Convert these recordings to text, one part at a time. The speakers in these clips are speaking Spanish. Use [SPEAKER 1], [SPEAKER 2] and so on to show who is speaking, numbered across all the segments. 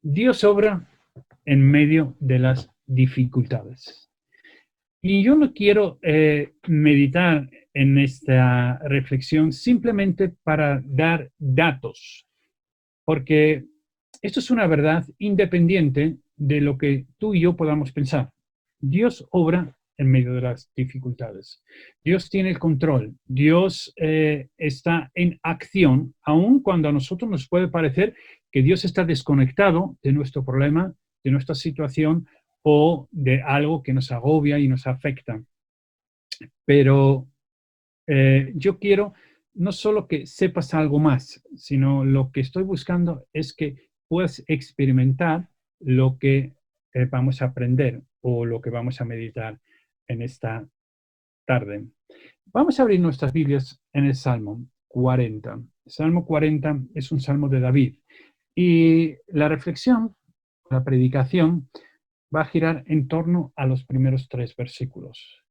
[SPEAKER 1] Dios obra en medio de las dificultades. Y yo no quiero meditar en esta reflexión simplemente para dar datos, porque esto es una verdad independiente de lo que tú y yo podamos pensar. Dios obra en medio de las dificultades. Dios tiene el control. Dios está en acción, aun cuando a nosotros nos puede parecer que Dios está desconectado de nuestro problema, de nuestra situación o de algo que nos agobia y nos afecta. Pero yo quiero no solo que sepas algo más, sino lo que estoy buscando es que puedas experimentar lo que vamos a aprender o lo que vamos a meditar en esta tarde. Vamos a abrir nuestras Biblias en el Salmo 40. El Salmo 40 es un salmo de David y la reflexión, la predicación, va a girar en torno a los primeros 3 versículos.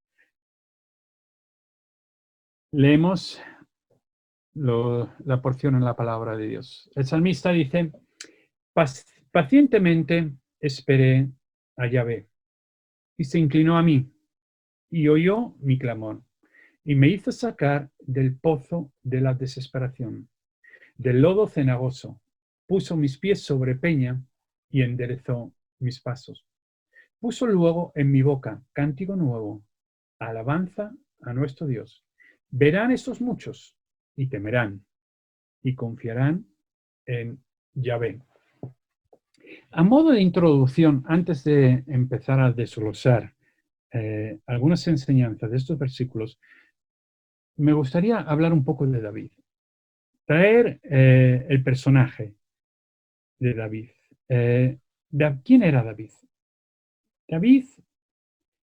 [SPEAKER 1] Leemos la porción en la palabra de Dios. El salmista dice, pacientemente esperé a Yahvé, y se inclinó a mí, y oyó mi clamor, y me hizo sacar del pozo de la desesperación, del lodo cenagoso, puso mis pies sobre peña, y enderezó mis pasos. Puso luego en mi boca cántico nuevo, alabanza a nuestro Dios. Verán estos muchos, y temerán, y confiarán en Yahvé. A modo de introducción, antes de empezar a desglosar algunas enseñanzas de estos versículos, me gustaría hablar un poco de David. Traer el personaje de David. ¿Quién era David? David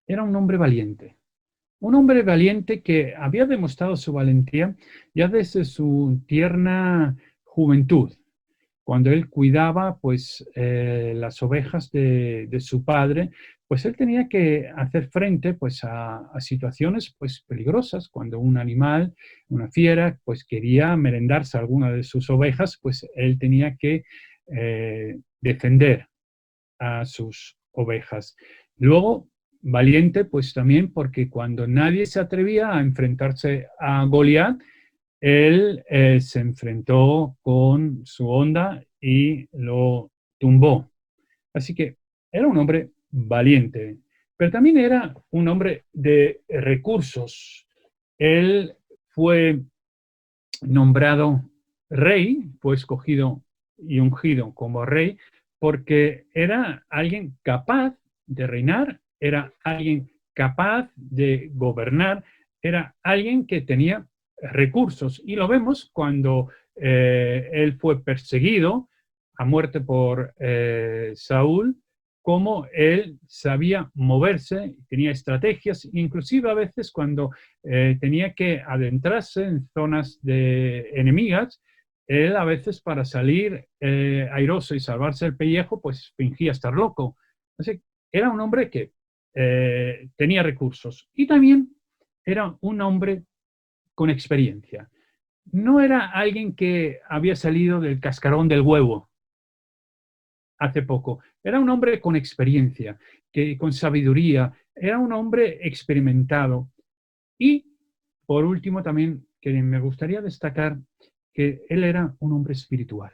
[SPEAKER 1] era un hombre valiente. Un hombre valiente que había demostrado su valentía ya desde su tierna juventud, cuando él cuidaba pues las ovejas de su padre, pues él tenía que hacer frente pues a situaciones pues peligrosas. Cuando un animal, una fiera, pues quería merendarse alguna de sus ovejas, pues él tenía que defender a sus ovejas. Luego, valiente pues también porque cuando nadie se atrevía a enfrentarse a Goliat, él se enfrentó con su onda y lo tumbó. Así que era un hombre valiente, pero también era un hombre de recursos. Él fue nombrado rey, fue escogido y ungido como rey, porque era alguien capaz de reinar, era alguien capaz de gobernar, era alguien que tenía recursos. Y lo vemos cuando él fue perseguido a muerte por Saúl, cómo él sabía moverse, tenía estrategias, inclusive a veces cuando tenía que adentrarse en zonas de enemigas, él a veces para salir airoso y salvarse el pellejo, pues fingía estar loco. Así, era un hombre que tenía recursos y también era un hombre con experiencia. No era alguien que había salido del cascarón del huevo hace poco. Era un hombre con experiencia, con sabiduría, era un hombre experimentado. Y por último también que me gustaría destacar que él era un hombre espiritual.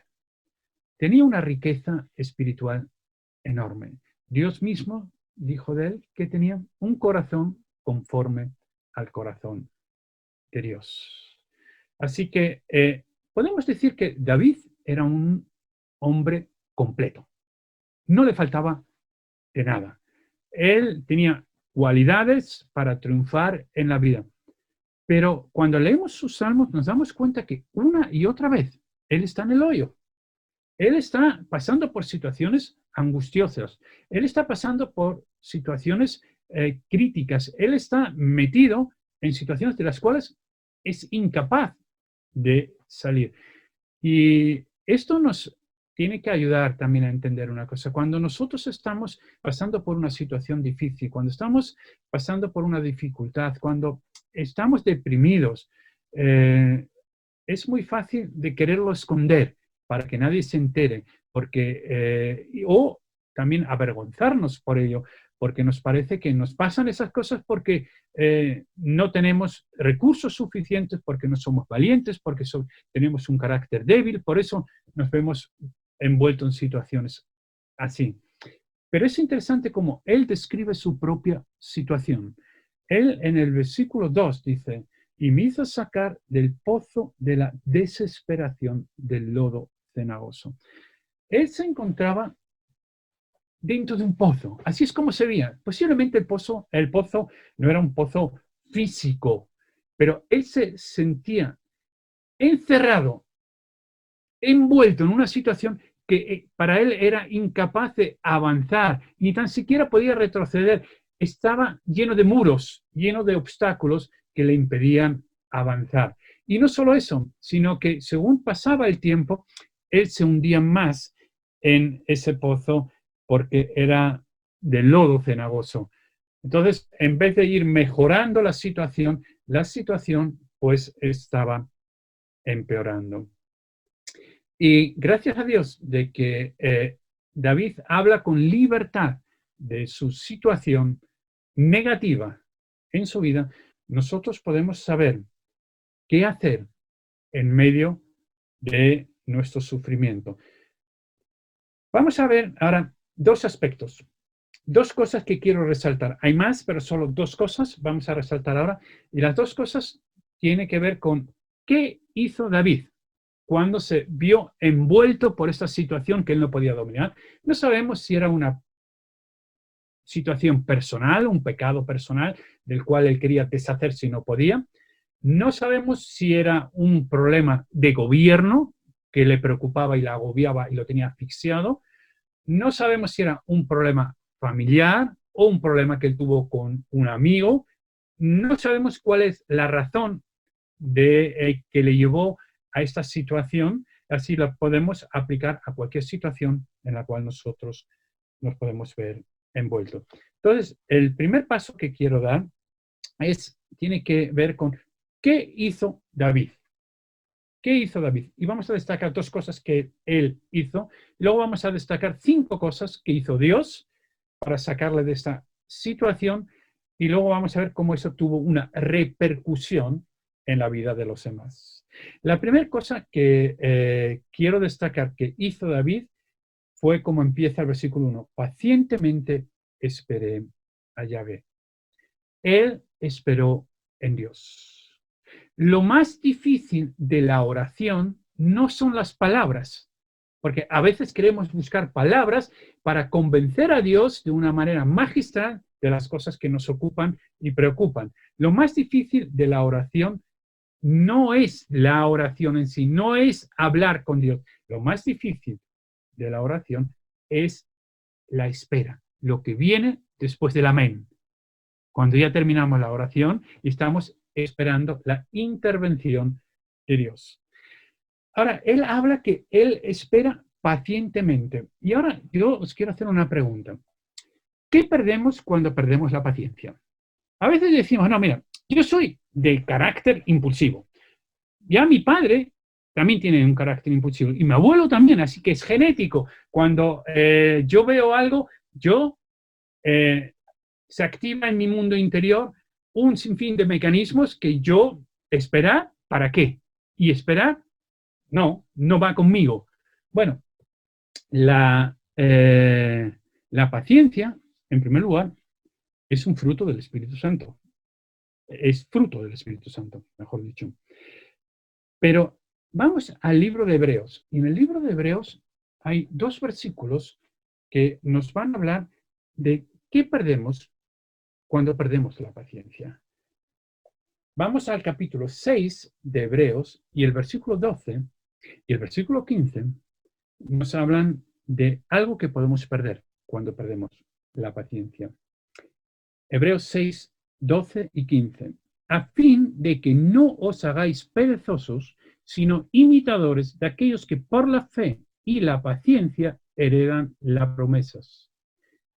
[SPEAKER 1] Tenía una riqueza espiritual enorme. Dios mismo dijo de él que tenía un corazón conforme al corazón de Dios. Así que podemos decir que David era un hombre completo. No le faltaba de nada. Él tenía cualidades para triunfar en la vida. Pero cuando leemos sus salmos nos damos cuenta que una y otra vez Él está en el hoyo. Él está pasando por situaciones angustiosas. Él está pasando por situaciones críticas. Él está metido en situaciones de las cuales es incapaz de salir. Y esto nos tiene que ayudar también a entender una cosa. Cuando nosotros estamos pasando por una situación difícil, cuando estamos pasando por una dificultad, cuando estamos deprimidos, es muy fácil de quererlo esconder para que nadie se entere, o también avergonzarnos por ello, porque nos parece que nos pasan esas cosas porque no tenemos recursos suficientes, porque no somos valientes, porque tenemos un carácter débil, por eso nos vemos envueltos en situaciones así. Pero es interesante cómo él describe su propia situación. Él en el versículo 2 dice, y me hizo sacar del pozo de la desesperación del lodo cenagoso. Él se encontraba dentro de un pozo. Así es como se veía. Posiblemente el pozo no era un pozo físico, pero él se sentía encerrado, envuelto en una situación que para él era incapaz de avanzar, ni tan siquiera podía retroceder. Estaba lleno de muros, lleno de obstáculos que le impedían avanzar. Y no solo eso, sino que según pasaba el tiempo, él se hundía más en ese pozo porque era de lodo cenagoso. Entonces, en vez de ir mejorando la situación pues estaba empeorando. Y gracias a Dios de que David habla con libertad de su situación negativa en su vida, nosotros podemos saber qué hacer en medio de nuestro sufrimiento. Vamos a ver ahora dos aspectos, dos cosas que quiero resaltar. Hay más, pero solo dos cosas vamos a resaltar ahora. Y las dos cosas tienen que ver con qué hizo David cuando se vio envuelto por esta situación que él no podía dominar. No sabemos si era una situación personal, un pecado personal del cual él quería deshacerse y no podía. No sabemos si era un problema de gobierno que le preocupaba y le agobiaba y lo tenía asfixiado. No sabemos si era un problema familiar o un problema que él tuvo con un amigo. No sabemos cuál es la razón que le llevó a esta situación. Así la podemos aplicar a cualquier situación en la cual nosotros nos podemos ver envueltos. Entonces, el primer paso que quiero dar tiene que ver con ¿qué hizo David? ¿Qué hizo David? Y vamos a destacar dos cosas que él hizo. Luego vamos a destacar 5 cosas que hizo Dios para sacarle de esta situación. Y luego vamos a ver cómo eso tuvo una repercusión en la vida de los demás. La primera cosa que quiero destacar que hizo David fue como empieza el versículo 1. Pacientemente esperé a Yahvé. Él esperó en Dios. Lo más difícil de la oración no son las palabras, porque a veces queremos buscar palabras para convencer a Dios de una manera magistral de las cosas que nos ocupan y preocupan. Lo más difícil de la oración no es la oración en sí, no es hablar con Dios. Lo más difícil de la oración es la espera, lo que viene después del amén. Cuando ya terminamos la oración y estamos esperando la intervención de Dios. Ahora, él habla que él espera pacientemente. Y ahora yo os quiero hacer una pregunta. ¿Qué perdemos cuando perdemos la paciencia? A veces decimos, no, mira, yo soy de carácter impulsivo. Ya mi padre también tiene un carácter impulsivo y mi abuelo también, así que es genético. Cuando yo veo algo, se activa en mi mundo interior un sinfín de mecanismos que yo esperar, ¿para qué? Y esperar, no va conmigo. Bueno, la paciencia, en primer lugar, es un fruto del Espíritu Santo. Es fruto del Espíritu Santo, mejor dicho. Pero vamos al libro de Hebreos. Y en el libro de Hebreos hay 2 versículos que nos van a hablar de qué perdemos cuando perdemos la paciencia. Vamos al capítulo 6 de Hebreos y el versículo 12 y el versículo 15 nos hablan de algo que podemos perder cuando perdemos la paciencia. Hebreos 6, 12 y 15. A fin de que no os hagáis perezosos, sino imitadores de aquellos que por la fe y la paciencia heredan las promesas.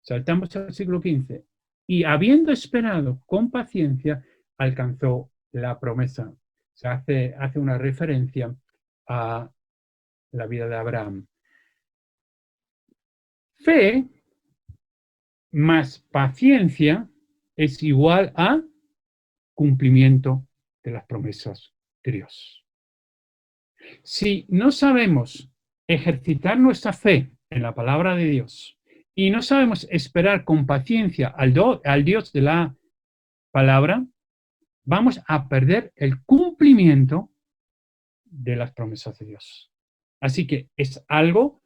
[SPEAKER 1] Saltamos al versículo 15. Y habiendo esperado con paciencia, alcanzó la promesa. Se hace una referencia a la vida de Abraham. Fe más paciencia es igual a cumplimiento de las promesas de Dios. Si no sabemos ejercitar nuestra fe en la palabra de Dios y no sabemos esperar con paciencia al Dios de la palabra, vamos a perder el cumplimiento de las promesas de Dios. Así que es algo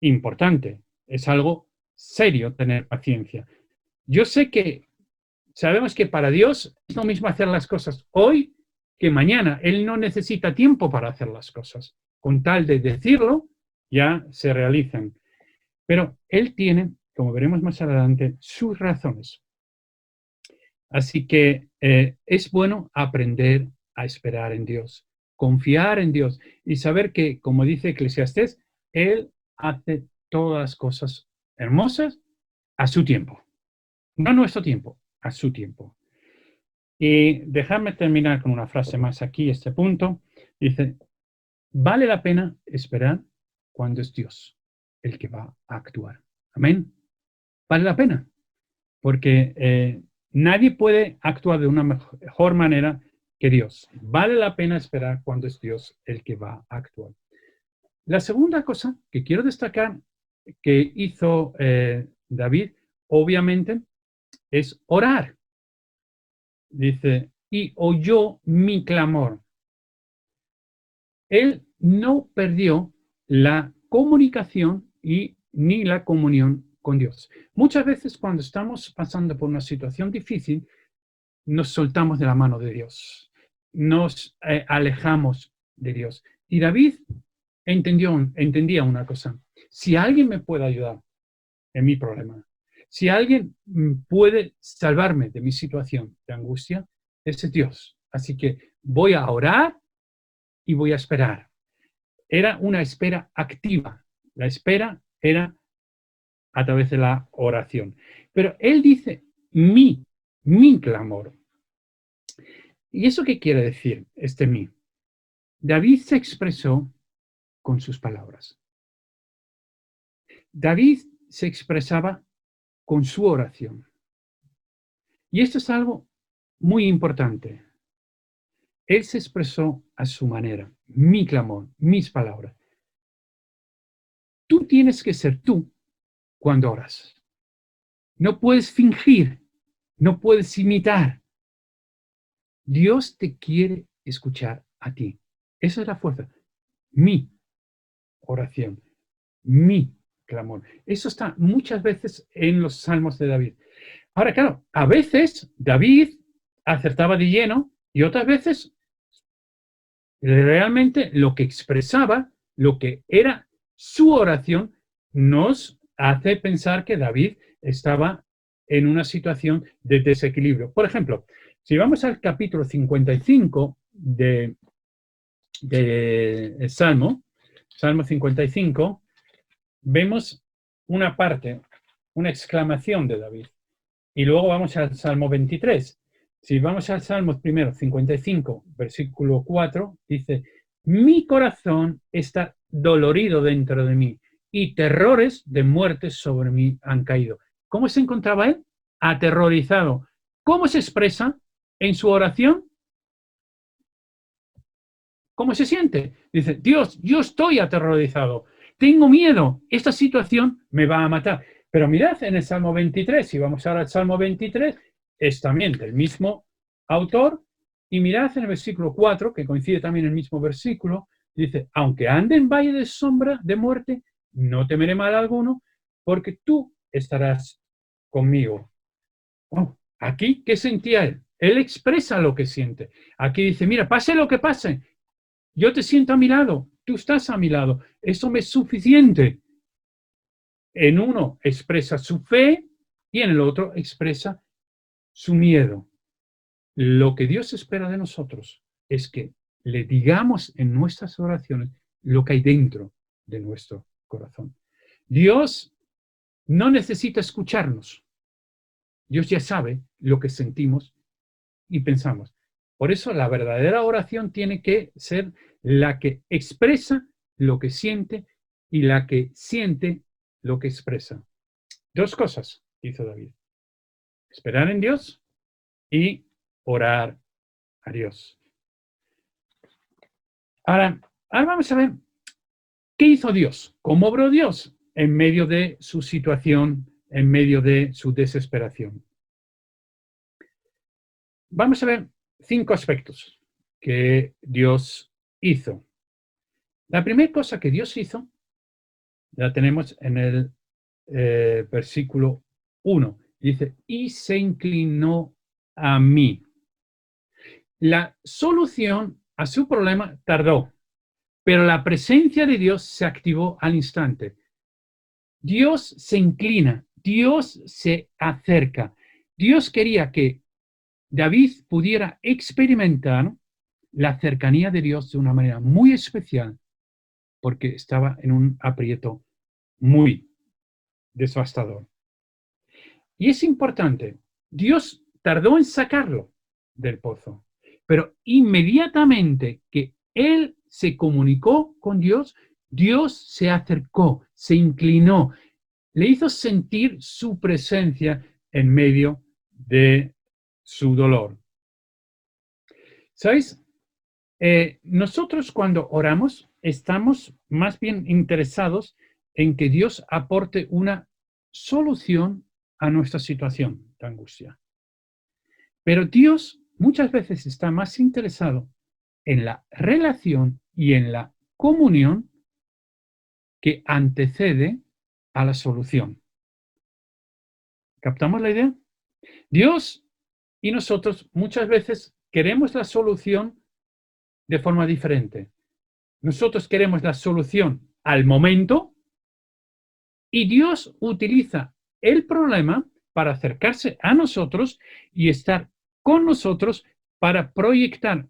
[SPEAKER 1] importante, es algo serio tener paciencia. Yo sé que sabemos que para Dios es lo mismo hacer las cosas hoy que mañana. Él no necesita tiempo para hacer las cosas. Con tal de decirlo, ya se realizan. Pero Él tiene, como veremos más adelante, sus razones. Así que es bueno aprender a esperar en Dios, confiar en Dios y saber que, como dice Eclesiastés, Él hace todas las cosas hermosas a su tiempo. No a nuestro tiempo, a su tiempo. Y dejadme terminar con una frase más aquí, este punto. Dice, vale la pena esperar cuando es Dios el que va a actuar. Amén. Vale la pena, porque nadie puede actuar de una mejor manera que Dios. Vale la pena esperar cuando es Dios el que va a actuar. La segunda cosa que quiero destacar que hizo David, obviamente, es orar. Dice, y oyó mi clamor. Él no perdió la comunicación ni la comunión con Dios. Muchas veces cuando estamos pasando por una situación difícil, nos soltamos de la mano de Dios, nos alejamos de Dios. Y David entendía una cosa, si alguien me puede ayudar en mi problema, si alguien puede salvarme de mi situación de angustia, ese es Dios. Así que voy a orar y voy a esperar. Era una espera activa. La espera era a través de la oración. Pero él dice mi clamor. ¿Y eso qué quiere decir, este mí? David se expresó con sus palabras. David se expresaba con su oración. Y esto es algo muy importante. Él se expresó a su manera, mi clamor, mis palabras. Tú tienes que ser tú cuando oras. No puedes fingir, no puedes imitar. Dios te quiere escuchar a ti. Esa es la fuerza. Mi oración, mi clamor. Eso está muchas veces en los salmos de David. Ahora, claro, a veces David acertaba de lleno y otras veces realmente lo que expresaba, lo que era su oración, nos hace pensar que David estaba en una situación de desequilibrio. Por ejemplo, si vamos al capítulo 55 de Salmo 55, vemos una parte, una exclamación de David. Y luego vamos al Salmo 23. Si vamos al Salmo primero, 55, versículo 4, dice, mi corazón está dolorido dentro de mí y terrores de muerte sobre mí han caído. ¿Cómo se encontraba él? Aterrorizado. ¿Cómo se expresa en su oración? ¿Cómo se siente? Dice, Dios, yo estoy aterrorizado, tengo miedo, esta situación me va a matar. Pero mirad en el Salmo 23, si vamos ahora al Salmo 23, es también del mismo autor, y mirad en el versículo 4, que coincide también en el mismo versículo, dice, aunque ande en valle de sombra de muerte, no temeré mal alguno, porque tú estarás conmigo. Oh, aquí, ¿qué sentía él? Él expresa lo que siente. Aquí dice, mira, pase lo que pase, yo te siento a mi lado, tú estás a mi lado, eso me es suficiente. En uno expresa su fe y en el otro expresa su miedo. Lo que Dios espera de nosotros es que le digamos en nuestras oraciones lo que hay dentro de nuestro corazón. Dios no necesita escucharnos. Dios ya sabe lo que sentimos y pensamos. Por eso la verdadera oración tiene que ser la que expresa lo que siente y la que siente lo que expresa. Dos cosas hizo David. Esperar en Dios y orar a Dios. Ahora vamos a ver qué hizo Dios, cómo obró Dios en medio de su situación, en medio de su desesperación. Vamos a ver 5 aspectos que Dios hizo. La primera cosa que Dios hizo la tenemos en el versículo 1. Dice, y se inclinó a mí. La solución a su problema tardó, pero la presencia de Dios se activó al instante. Dios se inclina, Dios se acerca. Dios quería que David pudiera experimentar la cercanía de Dios de una manera muy especial, porque estaba en un aprieto muy devastador. Y es importante, Dios tardó en sacarlo del pozo, pero inmediatamente que él se comunicó con Dios, Dios se acercó, se inclinó, le hizo sentir su presencia en medio de su dolor. ¿Sabéis? Nosotros cuando oramos estamos más bien interesados en que Dios aporte una solución a nuestra situación de angustia. Pero Dios muchas veces está más interesado en la relación y en la comunión que antecede a la solución. ¿Captamos la idea? Dios y nosotros muchas veces queremos la solución de forma diferente. Nosotros queremos la solución al momento y Dios utiliza el problema para acercarse a nosotros y estar con nosotros para proyectar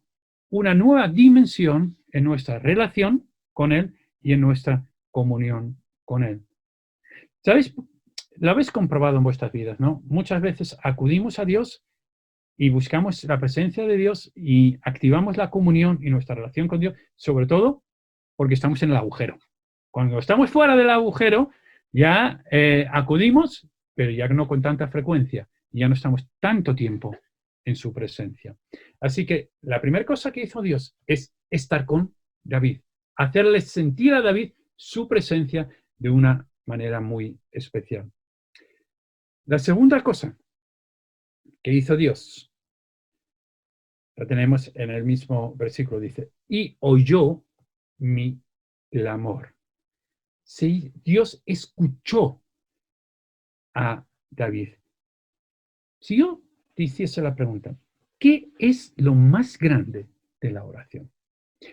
[SPEAKER 1] una nueva dimensión en nuestra relación con Él y en nuestra comunión con Él. ¿Sabéis? Lo habéis comprobado en vuestras vidas, ¿no? Muchas veces acudimos a Dios y buscamos la presencia de Dios y activamos la comunión y nuestra relación con Dios, sobre todo porque estamos en el agujero. Cuando estamos fuera del agujero, ya acudimos, pero ya no con tanta frecuencia, ya no estamos tanto tiempo en su presencia. Así que la primera cosa que hizo Dios es estar con David, hacerle sentir a David su presencia de una manera muy especial. La segunda cosa que hizo Dios, la tenemos en el mismo versículo, dice, y oyó mi clamor. Sí, Dios escuchó a David. Si yo te hiciese la pregunta, ¿qué es lo más grande de la oración?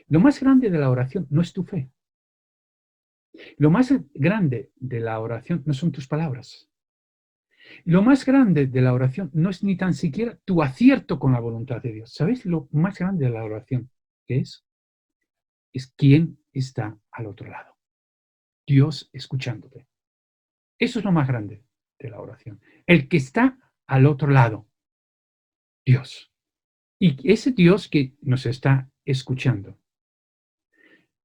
[SPEAKER 1] Lo más grande de la oración no es tu fe. Lo más grande de la oración no son tus palabras. Lo más grande de la oración no es ni tan siquiera tu acierto con la voluntad de Dios. ¿Sabes lo más grande de la oración qué es? Es quién está al otro lado. Dios escuchándote. Eso es lo más grande de la oración. El que está al otro lado. Dios. Y ese Dios que nos está escuchando.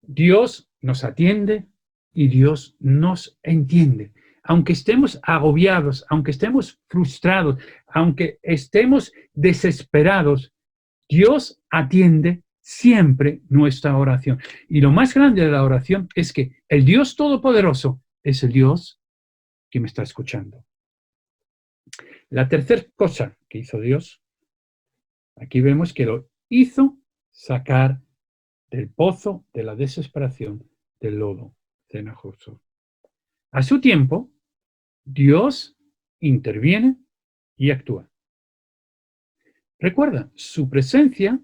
[SPEAKER 1] Dios nos atiende y Dios nos entiende. Aunque estemos agobiados, aunque estemos frustrados, aunque estemos desesperados, Dios atiende siempre nuestra oración. Y lo más grande de la oración es que el Dios Todopoderoso es el Dios que me está escuchando. La tercera cosa que hizo Dios, aquí vemos que lo hizo sacar del pozo de la desesperación del lodo cenagoso. A su tiempo, Dios interviene y actúa. Recuerda, su presencia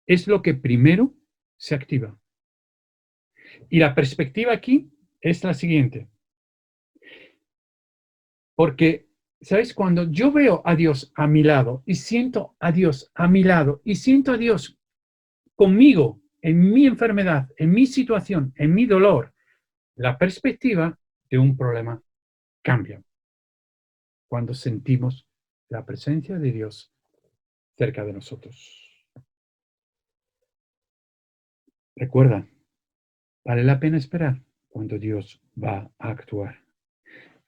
[SPEAKER 1] es lo que primero se activa. Y la perspectiva aquí es la siguiente. Porque, ¿sabes? Cuando yo veo a Dios a mi lado y siento a Dios a mi lado y siento a Dios conmigo en mi enfermedad, en mi situación, en mi dolor, la perspectiva de un problema cambia cuando sentimos la presencia de Dios cerca de nosotros. Recuerda, vale la pena esperar cuando Dios va a actuar.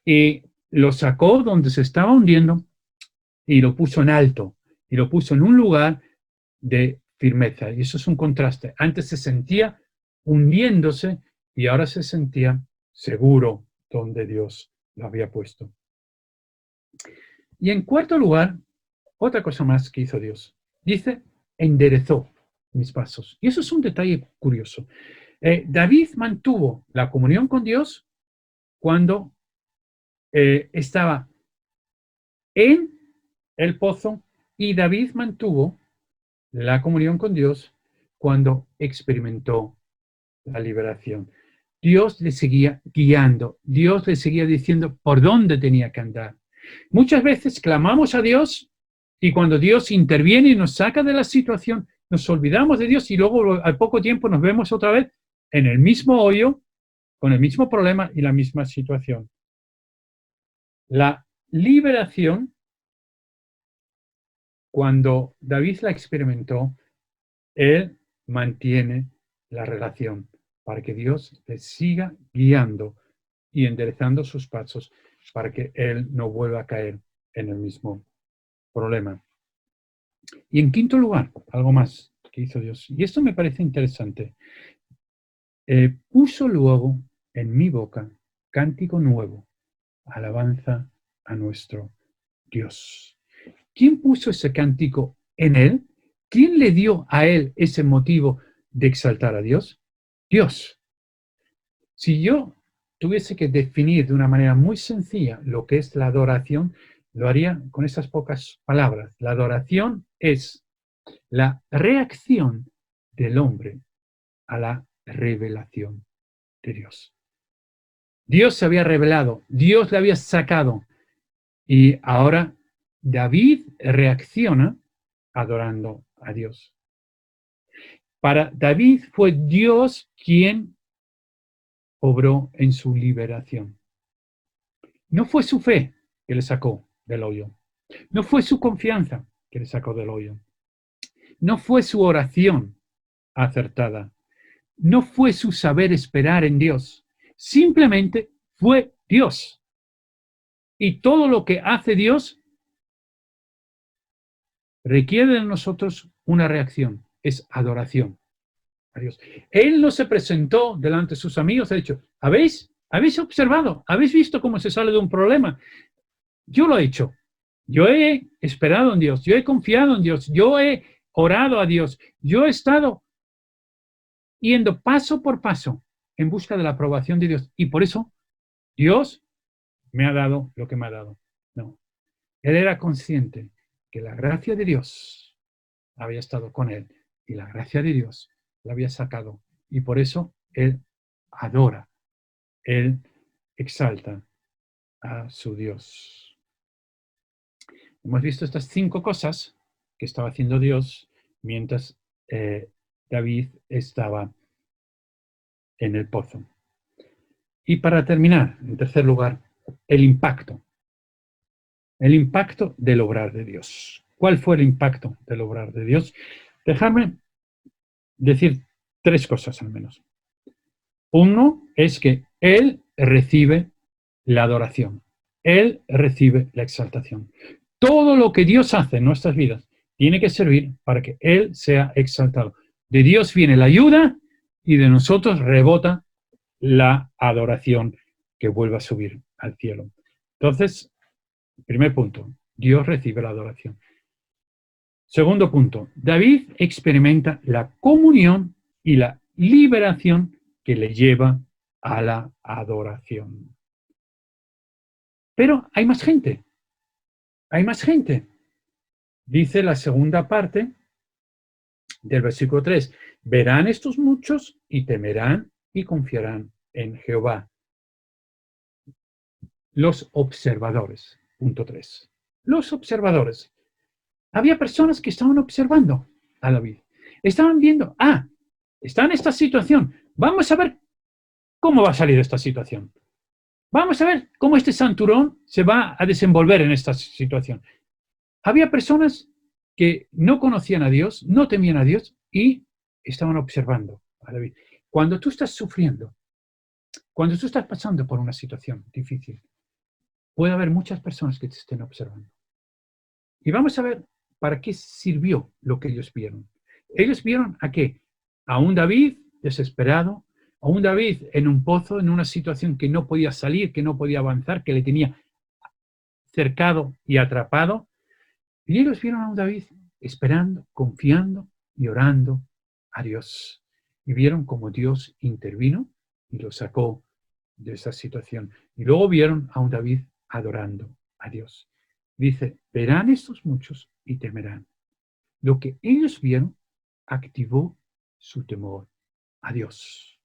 [SPEAKER 1] Y lo sacó donde se estaba hundiendo y lo puso en alto, y lo puso en un lugar de firmeza. Y eso es un contraste. Antes se sentía hundiéndose y ahora se sentía seguro donde Dios lo había puesto. Y en cuarto lugar, otra cosa más que hizo Dios. Dice, enderezó mis pasos. Y eso es un detalle curioso. David mantuvo la comunión con Dios cuando estaba en el pozo, y David mantuvo la comunión con Dios cuando experimentó la liberación. Dios le seguía guiando, Dios le seguía diciendo por dónde tenía que andar. Muchas veces clamamos a Dios y cuando Dios interviene y nos saca de la situación, nos olvidamos de Dios y luego al poco tiempo nos vemos otra vez en el mismo hoyo, con el mismo problema y la misma situación. La liberación, cuando David la experimentó, él mantiene la relación para que Dios le siga guiando y enderezando sus pasos para que él no vuelva a caer en el mismo problema. Y en quinto lugar, algo más que hizo Dios, y esto me parece interesante, puso luego en mi boca cántico nuevo, alabanza a nuestro Dios. ¿Quién puso ese cántico en él? ¿Quién le dio a él ese motivo de exaltar a Dios? Dios. Si yo tuviese que definir de una manera muy sencilla lo que es la adoración, lo haría con esas pocas palabras. La adoración es la reacción del hombre a la revelación de Dios. Dios se había revelado, Dios le había sacado, y ahora David reacciona adorando a Dios. Para David fue Dios quien obró en su liberación. No fue su fe que le sacó del hoyo. No fue su confianza que le sacó del hoyo. No fue su oración acertada. No fue su saber esperar en Dios. Simplemente fue Dios. Y todo lo que hace Dios requiere de nosotros una reacción. Es adoración a Dios. Él no se presentó delante de sus amigos, ha dicho, ¿habéis observado? ¿Habéis visto cómo se sale de un problema? Yo lo he hecho. Yo he esperado en Dios. Yo he confiado en Dios. Yo he orado a Dios. Yo he estado yendo paso por paso en busca de la aprobación de Dios. Y por eso Dios me ha dado lo que me ha dado. No. Él era consciente que la gracia de Dios había estado con él y la gracia de Dios la había sacado. Y por eso él adora, él exalta a su Dios. Hemos visto estas 5 cosas que estaba haciendo Dios mientras David estaba en el pozo. Y para terminar, en tercer lugar, el impacto. El impacto del obrar de Dios. ¿Cuál fue el impacto del obrar de Dios? Dejadme decir 3 cosas al menos. Uno es que Él recibe la adoración. Él recibe la exaltación. Todo lo que Dios hace en nuestras vidas tiene que servir para que Él sea exaltado. De Dios viene la ayuda y de nosotros rebota la adoración que vuelve a subir al cielo. Entonces, primer punto, Dios recibe la adoración. Segundo punto, David experimenta la comunión y la liberación que le lleva a la adoración. Pero hay más gente. Hay más gente. Dice la segunda parte del versículo 3. Verán estos muchos y temerán y confiarán en Jehová. Los observadores. Punto 3. Los observadores. Había personas que estaban observando a David. Estaban viendo, está en esta situación. Vamos a ver cómo va a salir esta situación. Vamos a ver cómo este santurrón se va a desenvolver en esta situación. Había personas que no conocían a Dios, no temían a Dios y estaban observando a David. Cuando tú estás sufriendo, cuando tú estás pasando por una situación difícil, puede haber muchas personas que te estén observando. Y vamos a ver para qué sirvió lo que ellos vieron. Ellos vieron a qué? A un David desesperado, a un David en un pozo, en una situación que no podía salir, que no podía avanzar, que le tenía cercado y atrapado. Y ellos vieron a un David esperando, confiando y orando a Dios. Y vieron cómo Dios intervino y lo sacó de esa situación. Y luego vieron a un David adorando a Dios. Dice, verán estos muchos y temerán. Lo que ellos vieron activó su temor a Dios.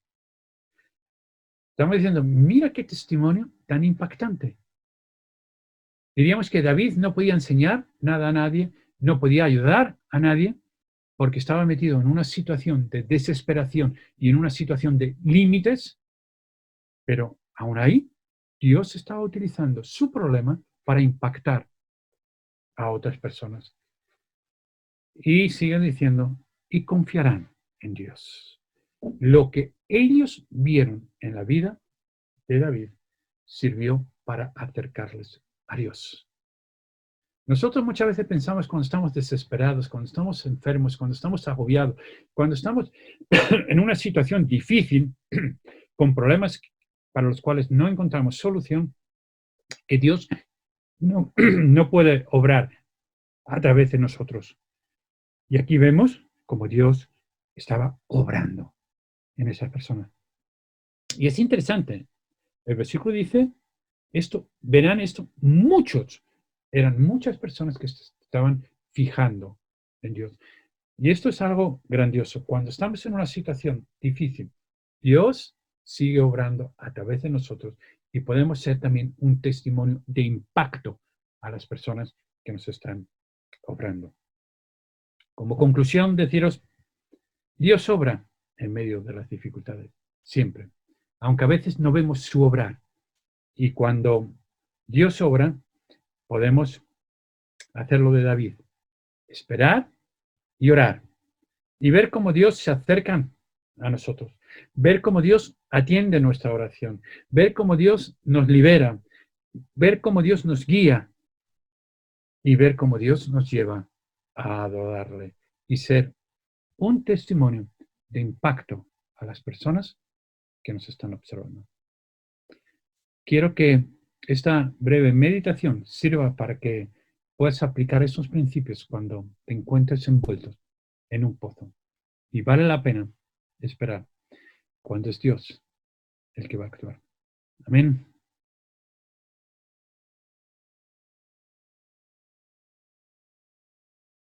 [SPEAKER 1] Estamos diciendo, mira qué testimonio tan impactante. Diríamos que David no podía enseñar nada a nadie, no podía ayudar a nadie, porque estaba metido en una situación de desesperación y en una situación de límites, pero aún ahí Dios estaba utilizando su problema para impactar a otras personas. Y siguen diciendo, y confiarán en Dios. Lo que ellos vieron en la vida de David sirvió para acercarles a Dios. Nosotros muchas veces pensamos cuando estamos desesperados, cuando estamos enfermos, cuando estamos agobiados, cuando estamos en una situación difícil, con problemas para los cuales no encontramos solución, que Dios no puede obrar a través de nosotros. Y aquí vemos como Dios estaba obrando en esa persona. Y es interesante. El versículo dice, esto, verán esto, muchos, eran muchas personas que estaban fijando en Dios. Y esto es algo grandioso. Cuando estamos en una situación difícil, Dios sigue obrando a través de nosotros y podemos ser también un testimonio de impacto a las personas que nos están obrando. Como conclusión, deciros, Dios obra en medio de las dificultades, siempre, aunque a veces no vemos su obrar. Y cuando Dios obra, podemos hacerlo de David, esperar y orar, y ver cómo Dios se acerca a nosotros, ver cómo Dios atiende nuestra oración, ver cómo Dios nos libera, ver cómo Dios nos guía y ver cómo Dios nos lleva a adorarle y ser un testimonio de impacto a las personas que nos están observando. Quiero que esta breve meditación sirva para que puedas aplicar esos principios cuando te encuentres envuelto en un pozo. Y vale la pena esperar cuando es Dios el que va a actuar. Amén.